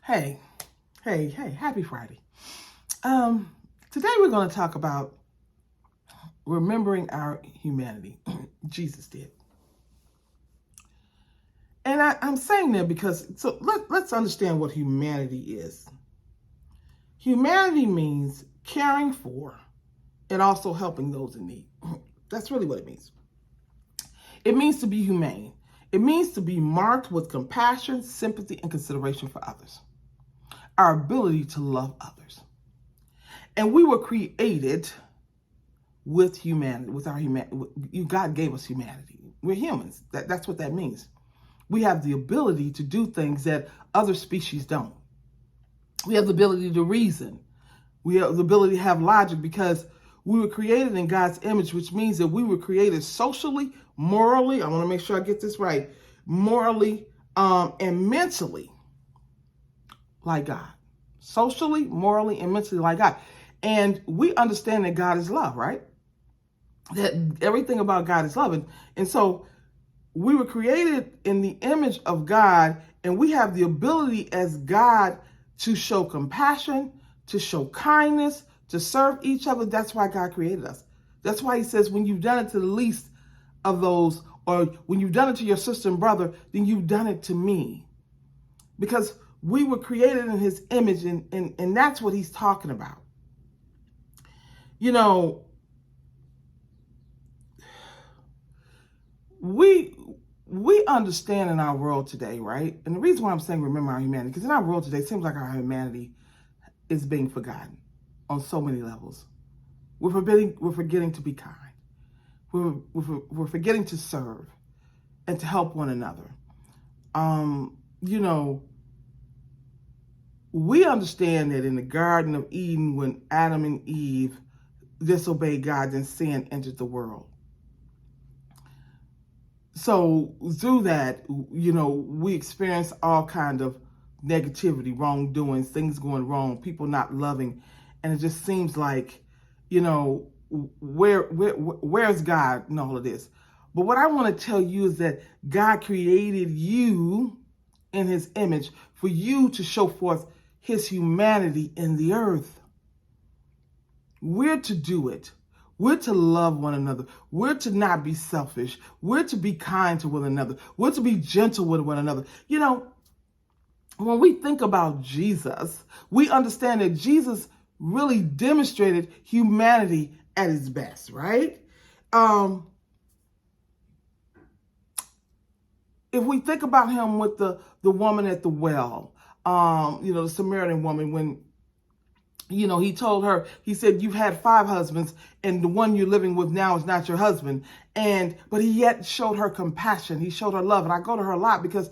Hey, hey, happy Friday. Today we're going to talk about remembering our humanity. Jesus did. And I'm saying that because, let's understand what humanity is. Humanity means caring for and also helping those in need. That's really what it means. It means to be humane. It means to be marked with compassion, sympathy, and consideration for others. Our ability to love others. And we were created with humanity, with our humanity. God gave us humanity. We're humans. That's what that means. We have the ability to do things that other species don't. We have the ability to reason. We have the ability to have logic because we were created in God's image, which means that we were created socially, morally, I want to make sure I get this right, morally and mentally like God. Socially, morally, and mentally like God. And we understand that God is love, right? That everything about God is love. And so we were created in the image of God, and we have the ability as God to show compassion, to show kindness, to serve each other. That's why God created us. That's why he says, when you've done it to the least of those, or when you've done it to your sister and brother, then you've done it to me. Because we were created in his image, and that's what he's talking about. You know, we understand in our world today, right? And the reason why I'm saying remember our humanity, because in our world today, it seems like our humanity is being forgotten on so many levels. We're forgetting to be kind. We're forgetting to serve and to help one another. We understand that in the Garden of Eden, when Adam and Eve disobeyed God, then sin entered the world. So through that, we experience all kinds of negativity, wrongdoings, things going wrong, people not loving. And it just seems like, where's God in all of this? But what I want to tell you is that God created you in his image for you to show forth his humanity in the earth. We're to do it. We're to love one another. We're to not be selfish. We're to be kind to one another. We're to be gentle with one another. When we think about Jesus, we understand that Jesus really demonstrated humanity at its best, right? If we think about him with the woman at the well, the Samaritan woman, when he told her, he said, you've had 5 husbands and the one you're living with now is not your husband. But he yet showed her compassion. He showed her love. And I go to her a lot because,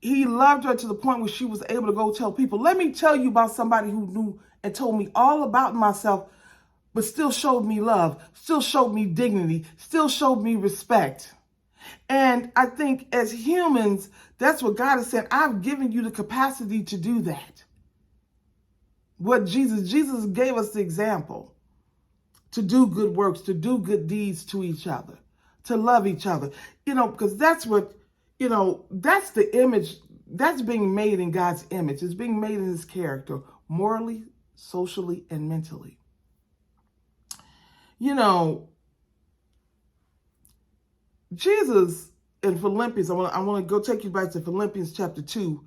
he loved her to the point where she was able to go tell people, let me tell you about somebody who knew and told me all about myself, but still showed me love, still showed me dignity, still showed me respect. And I think as humans, that's what God has said. I've given you the capacity to do that. What Jesus gave us the example to do good works, to do good deeds to each other, to love each other, because that's what, that's the image that's being made in God's image. It's being made in his character, morally, socially, and mentally. Jesus in Philippians, I want to go take you back to Philippians chapter 2,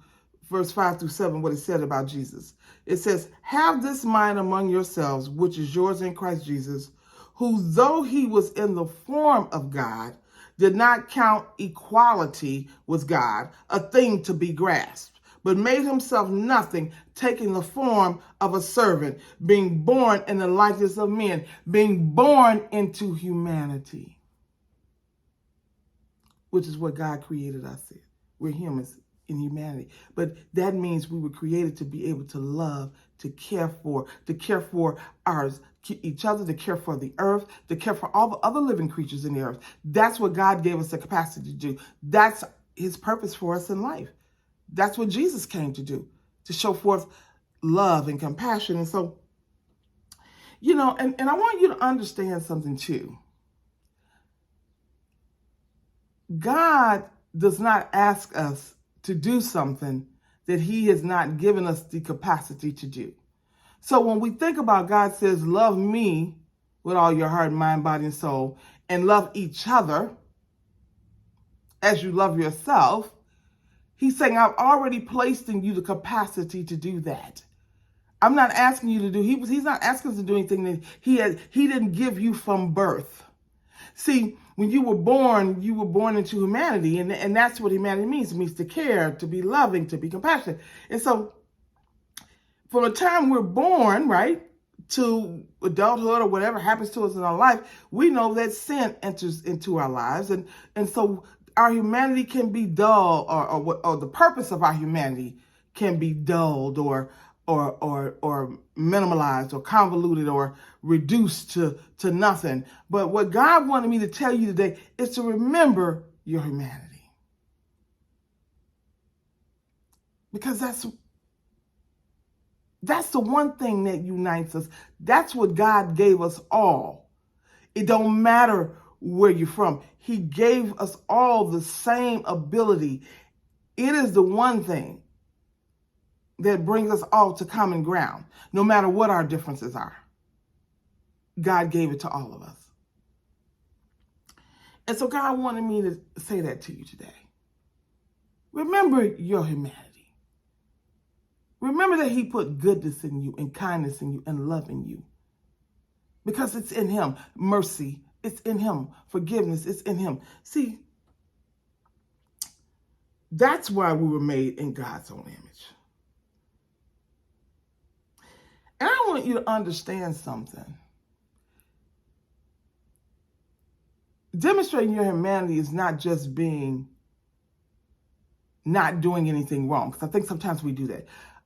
verse 5-7, what it said about Jesus. It says, have this mind among yourselves, which is yours in Christ Jesus, who though he was in the form of God, did not count equality with God a thing to be grasped, but made himself nothing, taking the form of a servant, being born in the likeness of men, being born into humanity, which is what God created us in. We're humans in humanity. But that means we were created to be able to love, to care for each other, to care for the earth, to care for all the other living creatures in the earth. That's what God gave us the capacity to do. That's his purpose for us in life. That's what Jesus came to do, to show forth love and compassion. And so, and I want you to understand something too. God does not ask us to do something that he has not given us the capacity to do. So when we think about God says, love me with all your heart, mind, body, and soul, and love each other as you love yourself, he's saying, I've already placed in you the capacity to do that. I'm not asking you to do, he's not asking us to do anything that he didn't give you from birth. See, when you were born into humanity, and that's what humanity means. It means to care, to be loving, to be compassionate. And so from the time we're born, right, to adulthood or whatever happens to us in our life, we know that sin enters into our lives. And so our humanity can be dull, or the purpose of our humanity can be dulled or minimalized or convoluted or reduced to nothing. But what God wanted me to tell you today is to remember your humanity. Because that's the one thing that unites us. That's what God gave us all. It don't matter where you're from. He gave us all the same ability. It is the one thing that brings us all to common ground, no matter what our differences are. God gave it to all of us. And so God wanted me to say that to you today. Remember your humanity. Remember that he put goodness in you and kindness in you and love in you. Because it's in him. Mercy, it's in him. Forgiveness, it's in him. See, that's why we were made in God's own image. And I want you to understand something. Demonstrating your humanity is not just not doing anything wrong. Because I think sometimes we do that.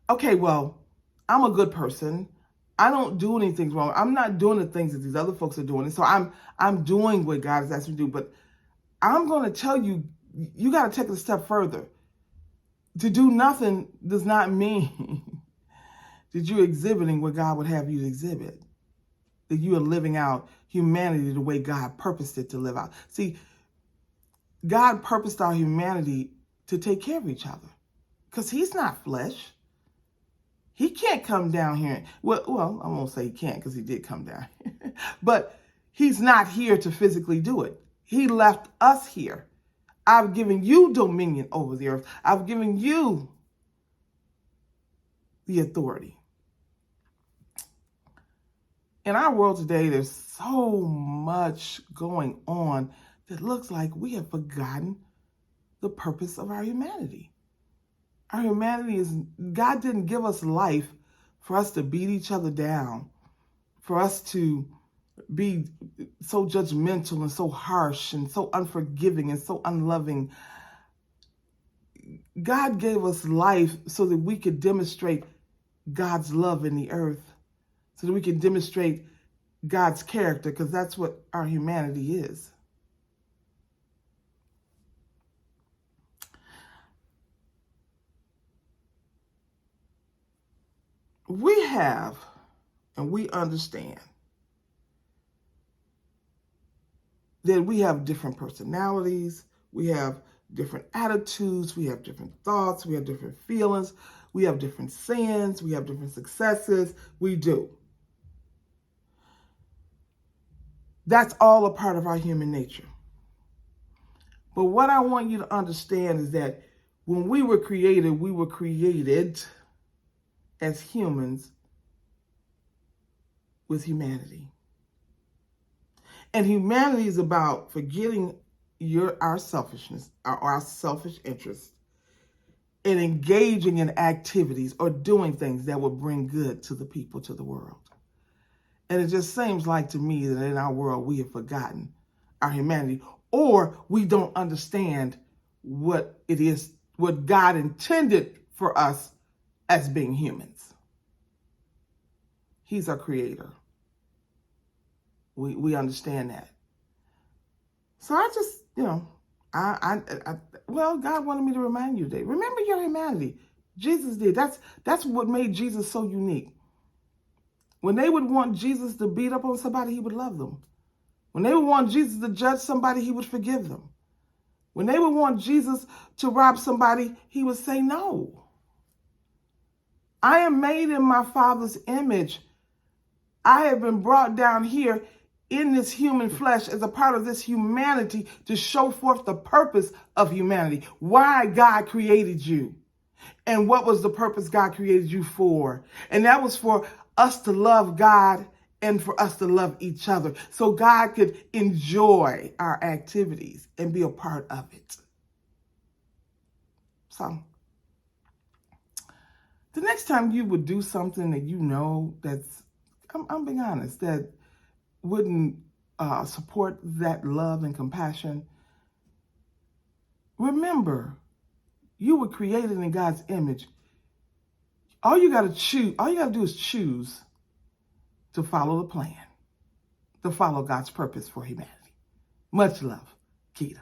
Okay, well, I'm a good person. I don't do anything wrong. I'm not doing the things that these other folks are doing. And so I'm doing what God has asked me to do. But I'm going to tell you, you got to take it a step further. To do nothing does not mean that you're exhibiting what God would have you to exhibit. That you are living out humanity the way God purposed it to live out. See, God purposed our humanity to take care of each other. Because he's not flesh. He can't come down here. Well, I won't say he can't because he did come down here. But he's not here to physically do it. He left us here. I've given you dominion over the earth. I've given you the authority. In our world today, there's so much going on that looks like we have forgotten the purpose of our humanity. Our humanity is, God didn't give us life for us to beat each other down, for us to be so judgmental and so harsh and so unforgiving and so unloving. God gave us life so that we could demonstrate God's love in the earth, so that we can demonstrate God's character, because that's what our humanity is. We have, and we understand that we have different personalities, we have different attitudes, we have different thoughts, we have different feelings, we have different sins, we have different successes, we do. That's all a part of our human nature. But what I want you to understand is that when we were created as humans with humanity. And humanity is about forgetting our selfishness, our selfish interests, and engaging in activities or doing things that will bring good to the people, to the world. And it just seems like to me that in our world we have forgotten our humanity, or we don't understand what it is, what God intended for us as being humans. He's our creator. We understand that. So I just, God wanted me to remind you today. Remember your humanity. Jesus did. That's what made Jesus so unique. When they would want Jesus to beat up on somebody, he would love them. When they would want Jesus to judge somebody, he would forgive them. When they would want Jesus to rob somebody, he would say no. I am made in my Father's image. I have been brought down here in this human flesh as a part of this humanity to show forth the purpose of humanity, why God created you, and what was the purpose God created you for. And that was for us to love God and for us to love each other, so God could enjoy our activities and be a part of it. So the next time you would do something that you know that's, I'm being honest, that wouldn't support that love and compassion, remember, you were created in God's image. All you got to do is choose to follow the plan, to follow God's purpose for humanity. Much love, Keita.